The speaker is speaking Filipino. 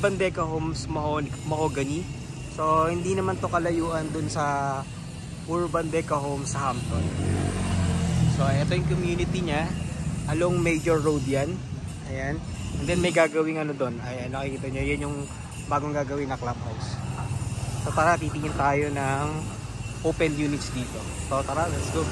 Bandeca Homes Mahogany. So hindi naman to kalayuan dun sa Bandeca Homes sa Hampton. So ito yung community niya, along Major Road yan. Ayan. And then may gagawing ano doon. Ayan, nakikita nyo, yan yung bagong gagawin na clubhouse. So tara, titingin tayo ng open units dito. So tara, let's go.